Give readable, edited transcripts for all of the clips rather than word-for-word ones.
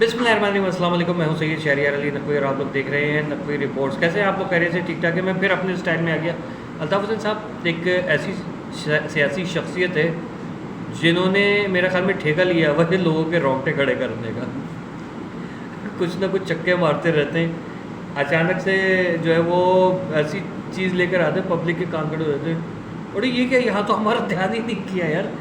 بسم اللہ الرحمن الرحیم، السلام علیکم، میں ہوں سید شہریار علی نقوی اور آپ لوگ دیکھ رہے ہیں نقوی رپورٹس۔ کیسے ہیں آپ لوگ؟ پہلے سے ٹھیک ٹھاک ہے؟ میں پھر اپنے اسٹائل میں آ گیا۔ الطاف حسین صاحب ایک ایسی سیاسی شخصیت ہے جنہوں نے میرا خیال میں ٹھیکہ لیا ہوا ہے لوگوں کے رونگٹے کھڑے کرنے کا۔ کچھ نہ کچھ چکے مارتے رہتے ہیں، اچانک سے جو ہے وہ ایسی چیز لے کر آتے ہیں، پبلک کے کان کھڑے ہو جاتے ہیں، اور یہ کیا، یہاں تو ہمارا دھیان ہی نہیں کیا یار۔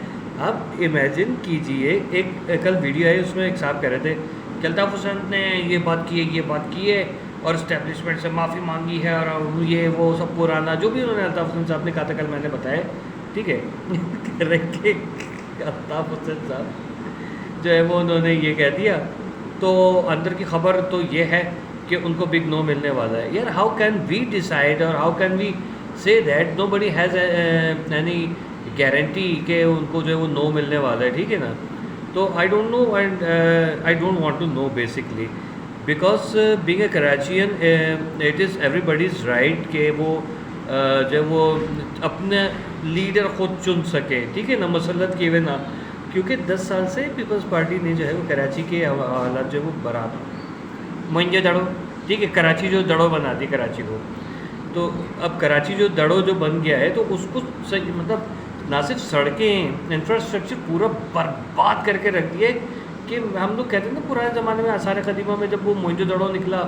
آپ امیجن کیجئے، ایک کل ویڈیو آئی، اس میں ایک صاحب کہہ رہے تھے کہ الطاف حسین نے یہ بات کی ہے اور اسٹیبلشمنٹ سے معافی مانگی ہے، اور یہ وہ سب پرانا جو بھی انہوں نے الطاف حسین صاحب نے کہا تھا، کل میں نے بتایا، ٹھیک ہے۔ کہہ رہے کہ الطاف حسین صاحب جو ہے وہ انہوں نے یہ کہہ دیا، تو اندر کی خبر تو یہ ہے کہ ان کو بگ نو ملنے والا ہے۔ یار ہاؤ کین وی ڈیسائڈ اور how can we say that nobody has any guarantee کہ ان کو جو ہے وہ نو ملنے والا ہے، ٹھیک ہے نا۔ تو I don't know and I don't want to know basically, because being a Karachian it is everybody's right کہ وہ جو ہے وہ اپنے لیڈر خود چن سکے، ٹھیک ہے نا، مسلط کیے ہوئے نہ، کیونکہ 10 سال سے پیپلز پارٹی نے جو ہے وہ کراچی کے حالات جو ہے وہ برابر موئنجے دڑو، ٹھیک ہے، کراچی جو دڑو بناتی کراچی کو، تو اب کراچی جو دڑو جو بن گیا ہے، تو اس کو مطلب نہ صرف سڑکیں، انفراسٹرکچر پورا برباد کر کے رکھ دیا ہے کہ ہم لوگ کہتے ہیں نا پرانے زمانے میں آثار قدیمہ میں جب وہ موئنجو دڑو نکلا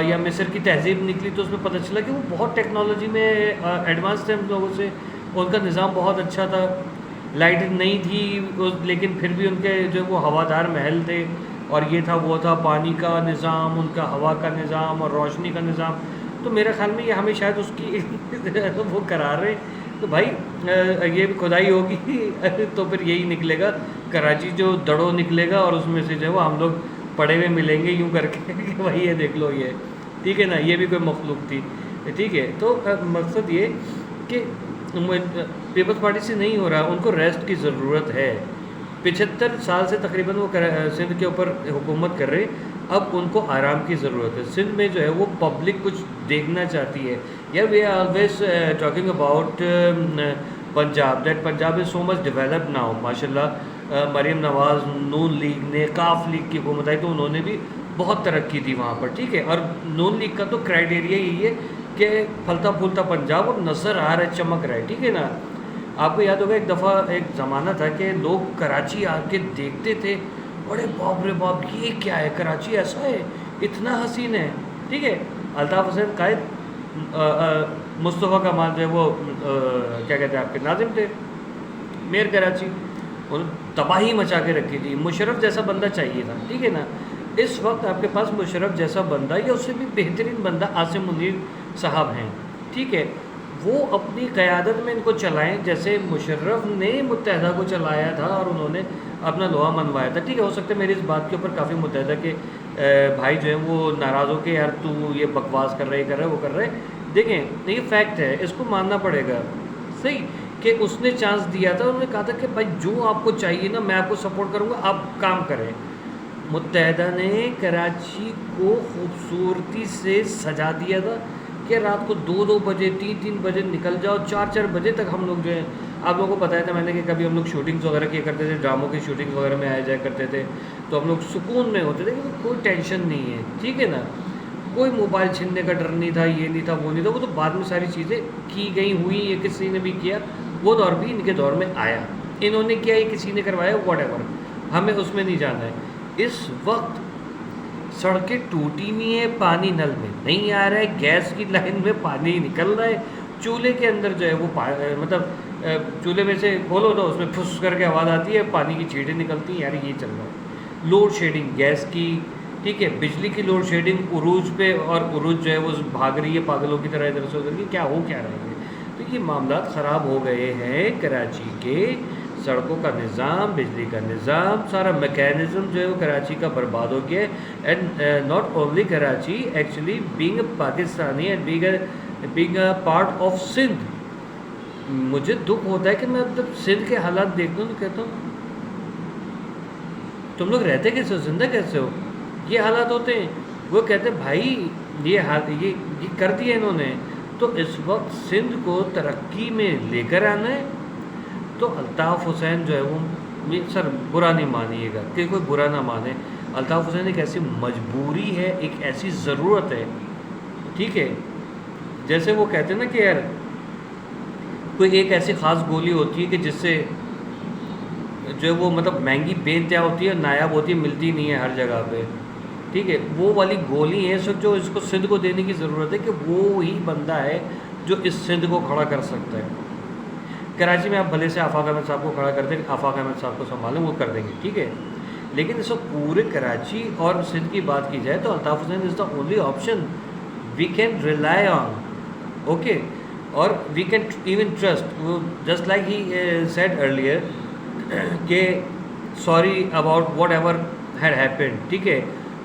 یا مصر کی تہذیب نکلی، تو اس میں پتہ چلا کہ وہ بہت ٹیکنالوجی میں ایڈوانس تھے ہم لوگوں سے، ان کا نظام بہت اچھا تھا، لائٹ نہیں تھی لیکن پھر بھی ان کے جو وہ ہوادار محل تھے، اور یہ تھا وہ تھا، پانی کا نظام، ان کا ہوا کا نظام اور روشنی کا نظام۔ تو میرا خیال میں یہ ہمیں شاید اس کی وہ کرا رہے، تو بھائی یہ بھی کھدائی ہوگی تو پھر یہی نکلے گا، کراچی جو دڑو نکلے گا، اور اس میں سے جو ہے وہ ہم لوگ پڑے ہوئے ملیں گے یوں کر کے کہ بھائی یہ دیکھ لو، یہ ٹھیک ہے نا، یہ بھی کوئی مخلوق تھی، ٹھیک ہے۔ تو مقصد یہ کہ پیپلز پارٹی سے نہیں ہو رہا، ان کو ریسٹ کی ضرورت ہے۔ 75 سال سے تقریباً وہ سندھ کے اوپر حکومت کر رہے، اب ان کو آرام کی ضرورت ہے۔ سندھ میں جو ہے وہ پبلک کچھ دیکھنا چاہتی ہے۔ یا we are always talking about Punjab, that Punjab is so much develop now, ماشاء اللہ۔ مریم نواز، نون لیگ نے، کاف لیگ کی حکومت آئی تو انہوں نے بھی بہت ترقی دی وہاں پر، ٹھیک ہے۔ اور نون لیگ کا تو کرائٹیریا یہی ہے کہ پھلتا پھولتا پنجاب اور نظر آ رہا ہے، چمک رہا ہے، ٹھیک ہے نا۔ آپ کو یاد ہوگا ایک دفعہ ایک زمانہ تھا کہ لوگ کراچی آ کے دیکھتے تھے، بڑے باپ رے باپ، یہ کیا ہے، کراچی ایسا ہے، اتنا حسین ہے، ٹھیک ہے۔ الطاف حسین قائد مصطفیٰ کمال جو ہے وہ کیا کہتے ہیں آپ کے ناظم تھے، میئر کراچی، انہوں تباہی مچا کے رکھی تھی۔ مشرف جیسا بندہ چاہیے تھا، ٹھیک ہے نا۔ اس وقت آپ کے پاس مشرف جیسا بندہ یا اس سے بھی بہترین بندہ عاصم منیر صاحب ہیں، ٹھیک ہے۔ وہ اپنی قیادت میں ان کو چلائیں، جیسے مشرف نے متحدہ کو چلایا تھا اور انہوں نے اپنا لوہا منوایا تھا، ٹھیک ہے۔ ہو سکتا ہے میری اس بات کے اوپر کافی متحدہ کہ بھائی جو ہے وہ ناراض ہو کے یار تو یہ بکواس کر رہے، کر رہے وہ کر رہے، دیکھیں یہ فیکٹ ہے، اس کو ماننا پڑے گا، صحیح، کہ اس نے چانس دیا تھا، انہوں نے کہا تھا کہ بھائی جو آپ کو چاہیے نا میں آپ کو سپورٹ کروں گا، آپ کام کریں۔ متحدہ نے کراچی کو خوبصورتی سے سجا دیا تھا کہ رات کو 2 بجے 3 بجے نکل جاؤ، 4 بجے تک ہم لوگ جو ہے، آپ لوگوں کو بتایا تھا میں نے کہ کبھی ہم لوگ شوٹنگز وغیرہ کیا کرتے تھے، ڈراموں کی شوٹنگز وغیرہ میں آیا جایا کرتے تھے، تو ہم لوگ سکون میں ہوتے تھے کہ کوئی ٹینشن نہیں ہے، ٹھیک ہے نا۔ کوئی موبائل چھیننے کا ڈر نہیں تھا، یہ نہیں تھا، وہ نہیں تھا، وہ تو بعد میں ساری چیزیں کی گئی ہوئی، یہ کسی نے بھی کیا، وہ دور بھی ان کے دور میں آیا، انہوں نے کیا، یہ کسی نے کروایا، واٹ ایور، ہمیں اس میں نہیں جانا ہے۔ اس وقت سڑکیں ٹوٹی ہوئی ہیں، پانی نل میں نہیں آ رہا ہے، گیس کی لائن میں پانی نکل رہا ہے، چولہے کے اندر جو ہے وہ مطلب چولہے میں سے کھولو تو اس میں پھس کر کے آواز آتی ہے، پانی کی چھینٹیں نکلتی ہیں، یار یہ چل رہا ہے۔ لوڈ شیڈنگ گیس کی، ٹھیک ہے، بجلی کی لوڈ شیڈنگ عروج پہ، اور عروج جو ہے وہ بھاگ رہی ہے پاگلوں کی طرح ادھر سے ادھر کی، کیا ہو کیا رہے ہیں۔ تو یہ معاملات خراب ہو گئے ہیں کراچی کے، سڑکوں کا نظام، بجلی کا نظام، سارا میکینزم جو ہے وہ کراچی کا برباد ہو گیا ہے۔ And not only Karachi, actually being a Pakistani and being a part of Sindh, مجھے دکھ ہوتا ہے کہ میں جب سندھ کے حالات دیکھتا ہوں تو کہتا ہوں تم لوگ رہتے کیسے ہو، زندہ کیسے ہو، یہ حالات ہوتے ہیں۔ وہ کہتے ہیں بھائی یہ کر دیا انہوں نے، تو اس وقت سندھ کو ترقی میں لے کر آنا ہے۔ تو الطاف حسین جو ہے وہ سر برا نہیں مانیے گا کہ کوئی برا نہ مانے، الطاف حسین ایک ایسی مجبوری ہے، ایک ایسی ضرورت ہے، ٹھیک ہے. جیسے وہ کہتے ہیں نا کہ یار کوئی ایک ایسی خاص گولی ہوتی ہے کہ جس سے جو ہے وہ مطلب مہنگی بے انتہا ہوتی ہے، نایاب ہوتی ہے، ملتی نہیں ہے ہر جگہ پہ، ٹھیک ہے. وہ والی گولی ہے سر جو اس کو سندھ کو دینے کی ضرورت ہے کہ وہ ہی بندہ ہے جو اس سندھ کو کھڑا کر سکتا ہے. کراچی میں آپ بھلے سے آفاق احمد صاحب کو کھڑا کر دیں، آفاق احمد صاحب کو سنبھالیں، وہ کر دیں گے، ٹھیک ہے. لیکن اس وقت پورے کراچی اور سندھ کی بات کی جائے تو Altaf Hussain is the only option we can rely on, okay. اور we can even trust, just like he said earlier کہ sorry about whatever had happened, ٹھیک ہے.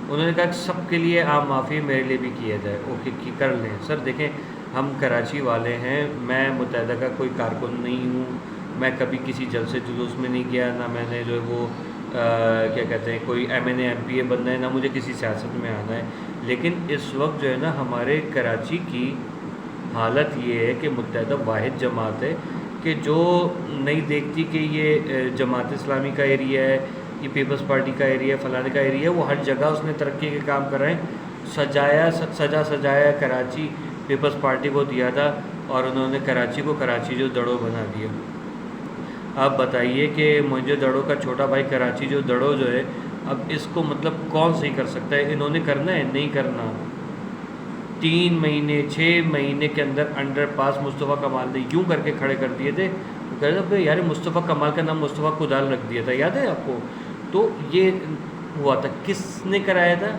انہوں نے کہا کہ سب کے لیے آپ معافی میرے لیے بھی کیا جائے، اوکے کر لیں. سر دیکھیں ہم کراچی والے ہیں، میں متحدہ کا کوئی کارکن نہیں ہوں، میں کبھی کسی جلسے جلوس میں نہیں گیا، نہ میں نے جو ہے وہ کیا کہتے ہیں کوئی M N A M P A بننا ہے، نہ مجھے کسی سیاست میں آنا ہے. لیکن اس وقت جو ہے نا ہمارے کراچی کی حالت یہ ہے کہ متحدہ واحد جماعت ہے کہ جو نہیں دیکھتی کہ یہ جماعت اسلامی کا ایریا ہے، یہ پیپلز پارٹی کا ایریا ہے، فلانے کا ایریا ہے. وہ ہر جگہ اس نے ترقی کے کام کر رہے ہیں. سجایا کراچی پیپلز پارٹی کو دیا تھا اور انہوں نے کراچی کو کراچی جو دڑو بنا دیا. آپ بتائیے کہ مجھے دڑو کا چھوٹا بھائی کراچی جو دڑو جو ہے، اب اس کو مطلب کون صحیح کر سکتا ہے؟ انہوں نے کرنا ہے؟ نہیں کرنا. 3 مہینے 6 مہینے کے اندر انڈر پاس مصطفیٰ کمال نے یوں کر کے کھڑے کر دیے تھے. کہہ رہے تھے یار مصطفیٰ کمال کا نام مصطفیٰ کدال رکھ دیا تھا، یاد ہے آپ کو؟ تو یہ ہوا تھا، کس نے کرایا تھا؟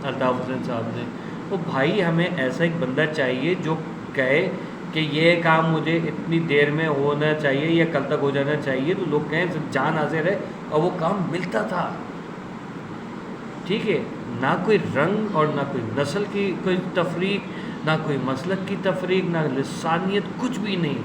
الطاف حسین صاحب نے. تو بھائی ہمیں ایسا ایک بندہ چاہیے جو کہے کہ یہ کام مجھے اتنی دیر میں ہونا چاہیے یا کل تک ہو جانا چاہیے، تو لوگ کہیں جان حاضر ہے، اور وہ کام ملتا تھا، ٹھیک ہے. نہ کوئی رنگ اور نہ کوئی نسل کی کوئی تفریق، نہ کوئی مسلک کی تفریق، نہ لسانیت، کچھ بھی نہیں.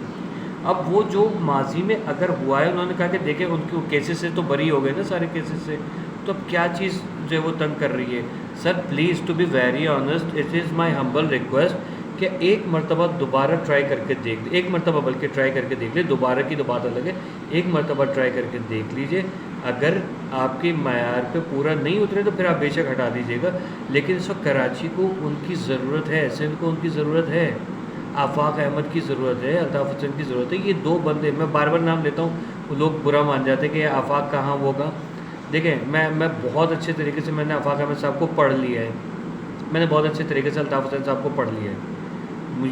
اب وہ جو ماضی میں اگر ہوا ہے، انہوں نے کہا کہ دیکھیں ان کے کیسز سے تو بری ہو گئے نا سارے کیسز سے، تو اب کیا چیز جو ہے وہ تنگ کر رہی ہے؟ Sir please to be very honest, it is my humble request کہ ایک مرتبہ دوبارہ ٹرائی کر کے دیکھ لیں، ایک مرتبہ بلکہ ٹرائی کر کے دیکھ لیں. دوبارہ کی تو بات الگ ہے، ایک مرتبہ ٹرائی کر کے دیکھ لیجئے. اگر آپ کے معیار پہ پورا نہیں اترے تو پھر آپ بے شک ہٹا دیجیے گا. لیکن اس وقت کراچی کو ان کی ضرورت ہے، سندھ کو ان کی ضرورت ہے، آفاق احمد کی ضرورت ہے، الطاف حسین کی ضرورت ہے. یہ دو بندے، میں بار بار نام لیتا ہوں، لوگ برا مان جاتے ہیں کہ آفاق کہاں ہوگا. دیکھیں میں بہت اچھے طریقے سے میں نے آفاق احمد صاحب کو پڑھ لیا ہے، میں نے بہت اچھے طریقے سے الطاف حسین صاحب کو پڑھ لیا ہے.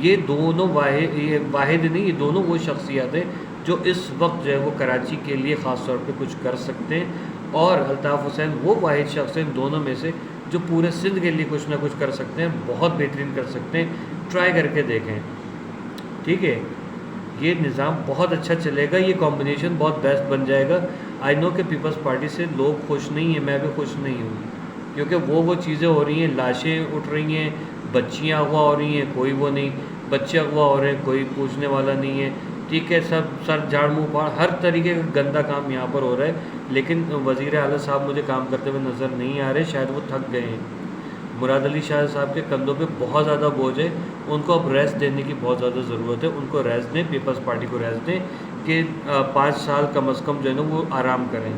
یہ دونوں واحد نہیں، یہ دونوں وہ شخصیات ہیں جو اس وقت جو ہے وہ کراچی کے لیے خاص طور پہ کچھ کر سکتے ہیں. اور الطاف حسین وہ واحد شخص ہیں دونوں میں سے جو پورے سندھ کے لیے کچھ نہ کچھ کر سکتے ہیں، بہت بہترین کر سکتے ہیں. ٹرائی کر کے دیکھیں، ٹھیک ہے. یہ نظام بہت اچھا چلے گا، یہ کمبینیشن بہت بیسٹ بن جائے گا. آئی نو کہ پیپلز پارٹی سے لوگ خوش نہیں ہیں، میں بھی خوش نہیں ہوں، کیونکہ وہ چیزیں ہو رہی ہیں، لاشیں اٹھ رہی ہیں، بچیاں اغوا ہو رہی ہیں، کوئی وہ نہیں، بچے اغوا ہو رہے ہیں، کوئی پوچھنے والا نہیں ہے، ٹھیک ہے. سب سر جھاڑ منہ پھاڑ، ہر طریقے کا گندا کام یہاں پر ہو رہا ہے. لیکن وزیر اعلیٰ صاحب مجھے کام کرتے ہوئے نظر نہیں آ رہے، شاید وہ تھک گئے ہیں. مراد علی شاہ صاحب کے کندھوں پہ بہت زیادہ بوجھ ہے، ان کو اب ریسٹ دینے کی بہت زیادہ ضرورت ہے. ان کو ریسٹ دیں، پیپلز پارٹی کو ریسٹ دیں کہ 5 سال کم از کم جو ہے نا وہ آرام کریں،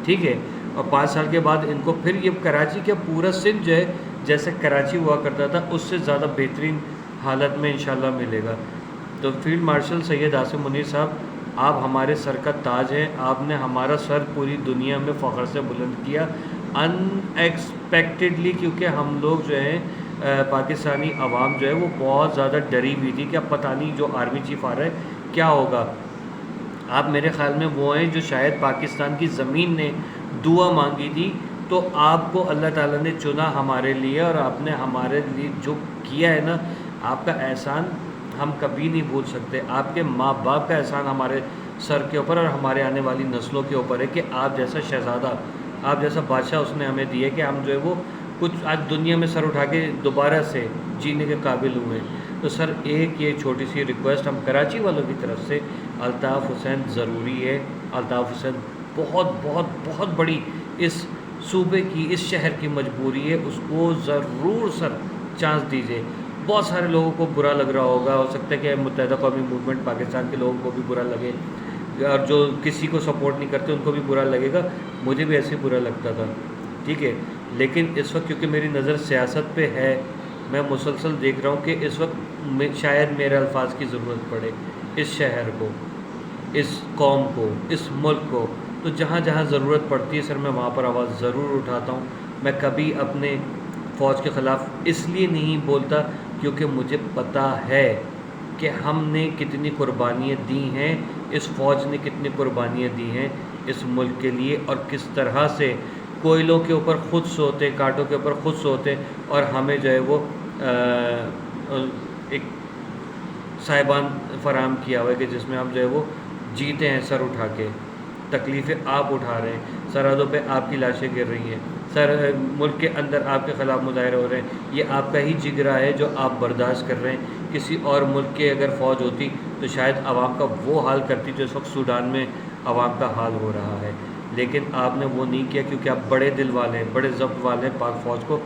ٹھیک ہے. اور 5 سال کے بعد ان کو پھر یہ کراچی کا پورا سندھ جو ہے جیسے کراچی ہوا کرتا تھا اس سے زیادہ بہترین حالت میں انشاءاللہ ملے گا. تو فیلڈ مارشل سید عاصم منیر صاحب، آپ ہمارے سر کا تاج ہیں، آپ نے ہمارا سر پوری دنیا میں فخر سے بلند کیا ان ایکسپیکٹڈلی، کیونکہ ہم لوگ جو ہیں پاکستانی عوام جو ہے وہ بہت زیادہ ڈری ہوئی تھی کہ اب پتہ نہیں جو آرمی چیف آ رہا ہے کیا ہوگا. آپ میرے خیال میں وہ ہیں جو شاید پاکستان کی زمین نے دعا مانگی تھی، تو آپ کو اللہ تعالیٰ نے چنا ہمارے لیے، اور آپ نے ہمارے لیے جو کیا ہے نا، آپ کا احسان ہم کبھی نہیں بھول سکتے. آپ کے ماں باپ کا احسان ہمارے سر کے اوپر اور ہمارے آنے والی نسلوں کے اوپر ہے کہ آپ جیسا شہزادہ، آپ جیسا بادشاہ اس نے ہمیں دیا کہ ہم جو ہے وہ کچھ آج دنیا میں سر اٹھا کے دوبارہ سے جینے کے قابل ہوئے. تو سر ایک یہ چھوٹی سی ریکویسٹ ہم کراچی والوں کی طرف سے، الطاف حسین ضروری ہے. الطاف حسین بہت بہت بہت بڑی اس صوبے کی، اس شہر کی مجبوری ہے، اس کو ضرور سر چانس دیجیے. بہت سارے لوگوں کو برا لگ رہا ہوگا، ہو سکتا ہے کہ متحدہ قومی موومنٹ پاکستان کے لوگوں کو بھی برا لگے، اور جو کسی کو سپورٹ نہیں کرتے ان کو بھی برا لگے گا. مجھے بھی ایسے برا لگتا تھا، ٹھیک ٹھیک ہے، لیکن اس وقت کیونکہ میری نظر سیاست پہ ہے، میں مسلسل دیکھ رہا ہوں کہ اس وقت شاید میرے الفاظ کی ضرورت پڑے اس شہر کو، اس قوم کو، اس ملک کو، تو جہاں جہاں ضرورت پڑتی ہے سر میں وہاں پر آواز ضرور اٹھاتا ہوں۔ میں کبھی اپنے فوج کے خلاف اس لیے نہیں بولتا کیونکہ مجھے پتہ ہے کہ ہم نے کتنی قربانیاں دی ہیں، اس فوج نے کتنی قربانیاں دی ہیں اس ملک کے لیے، اور کس طرح سے کوئلوں کے اوپر خود سوتے، کانٹوں کے اوپر خود سوتے، اور ہمیں جو ہے وہ ایک صاحبان فراہم کیا ہوا ہے کہ جس میں ہم جو ہے وہ جیتے ہیں سر اٹھا کے۔ تکلیفیں آپ اٹھا رہے ہیں، سرحدوں پہ آپ کی لاشیں گر رہی ہیں، ملک کے اندر آپ کے خلاف مظاہرے ہو رہے ہیں، یہ آپ کا ہی جگرا ہے جو آپ برداشت کر رہے ہیں۔ کسی اور ملک کے اگر فوج ہوتی تو شاید عوام کا وہ حال کرتی جو اس وقت سوڈان میں عوام کا حال ہو رہا ہے، لیکن آپ نے وہ نہیں کیا کیونکہ آپ بڑے دل والے ہیں، بڑے ضبط والے ہیں۔ پاک فوج کو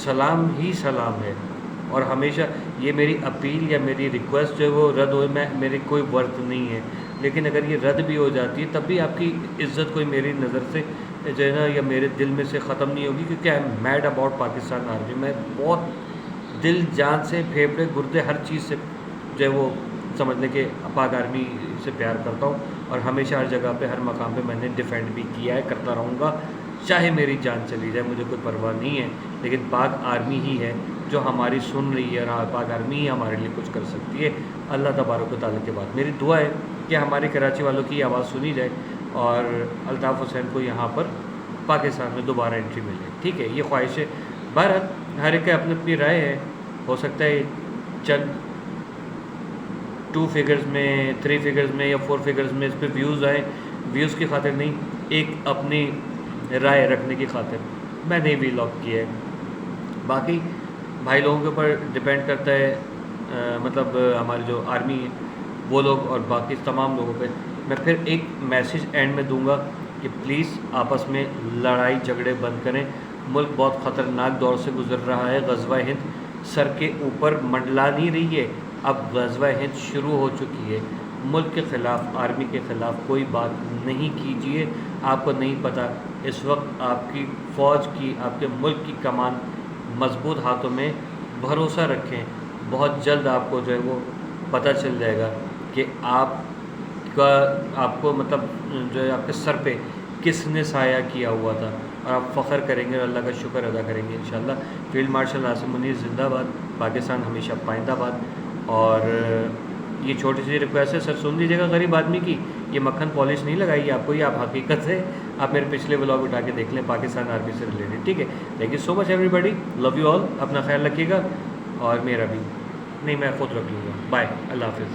سلام ہی سلام ہے، اور ہمیشہ یہ میری اپیل یا میری ریکویسٹ جو ہے وہ رد ہوئے، میری کوئی ورت نہیں ہے، لیکن اگر یہ رد بھی ہو جاتی ہے تب بھی آپ کی عزت کوئی میری نظر سے جو ہے نا یا میرے دل میں سے ختم نہیں ہوگی، کیونکہ I am made about Pakistan army. میں بہت دل جان سے، پھیپھڑے گردے ہر چیز سے جو ہے وہ سمجھ لیں کہ پاک آرمی سے پیار کرتا ہوں، اور ہمیشہ ہر جگہ پہ ہر مقام پہ میں نے ڈیفینڈ بھی کیا ہے، کرتا رہوں گا، چاہے میری جان چلی جائے، مجھے کوئی پرواہ نہیں ہے، لیکن پاک آرمی ہی ہے جو ہماری سن رہی ہے، اور پاک آرمی ہی ہمارے لیے کچھ کر سکتی ہے۔ اللہ تبارک و تعالیٰ کے بعد میری دعا ہے کہ ہمارے کراچی والوں کی آواز سنی جائے اور الطاف حسین کو یہاں پر پاکستان میں دوبارہ انٹری ملے، ٹھیک ہے؟ یہ خواہش ہے۔ بہرحال ہر ایک کی اپنی اپنی رائے ہے، ہو سکتا ہے چند 2 فگرز میں، 3 فگرز میں یا 4 فگرز میں اس پہ ویوز آئیں، ویوز کی خاطر نہیں، ایک اپنی رائے رکھنے کی خاطر میں نے بھی لاگ کیا ہے۔ باقی بھائی لوگوں کے اوپر ڈپینڈ کرتا ہے، مطلب ہماری جو آرمی ہے وہ لوگ اور باقی تمام لوگوں پہ۔ میں پھر ایک میسیج اینڈ میں دوں گا کہ پلیز آپس میں لڑائی جھگڑے بند کریں، ملک بہت خطرناک دور سے گزر رہا ہے، غزوہ ہند سر کے اوپر منڈلا نہیں رہی ہے، اب غزوہ ہند شروع ہو چکی ہے۔ ملک کے خلاف، آرمی کے خلاف کوئی بات نہیں کیجیے، آپ کو نہیں پتہ اس وقت آپ کی فوج کی، آپ کے ملک کی کمان مضبوط ہاتھوں میں، بھروسہ رکھیں، بہت جلد آپ کو جو ہے وہ پتہ چل جائے گا کہ آپ کو مطلب جو ہے آپ کے سر پہ کس نے سایہ کیا ہوا تھا، اور آپ فخر کریں گے اور اللہ کا شکر ادا کریں گے انشاءاللہ۔ فیلڈ مارشل عاصم منیر زندہ باد، پاکستان ہمیشہ پائندہ باد۔ اور یہ چھوٹی سی ریکویسٹ ہے سر، سن لیجیے گا غریب آدمی کی، یہ مکھن پالش نہیں لگائی آپ کو، یہ آپ حقیقت سے آپ میرے پچھلے ولاگ اٹھا کے دیکھ لیں پاکستان آرمی سے ریلیٹڈ، ٹھیک ہے؟ Thank you so much everybody, love you all, اپنا خیال رکھیے گا، اور میرا بھی نہیں، میں خود رکھ لوں گا۔ بائے، اللہ حافظ۔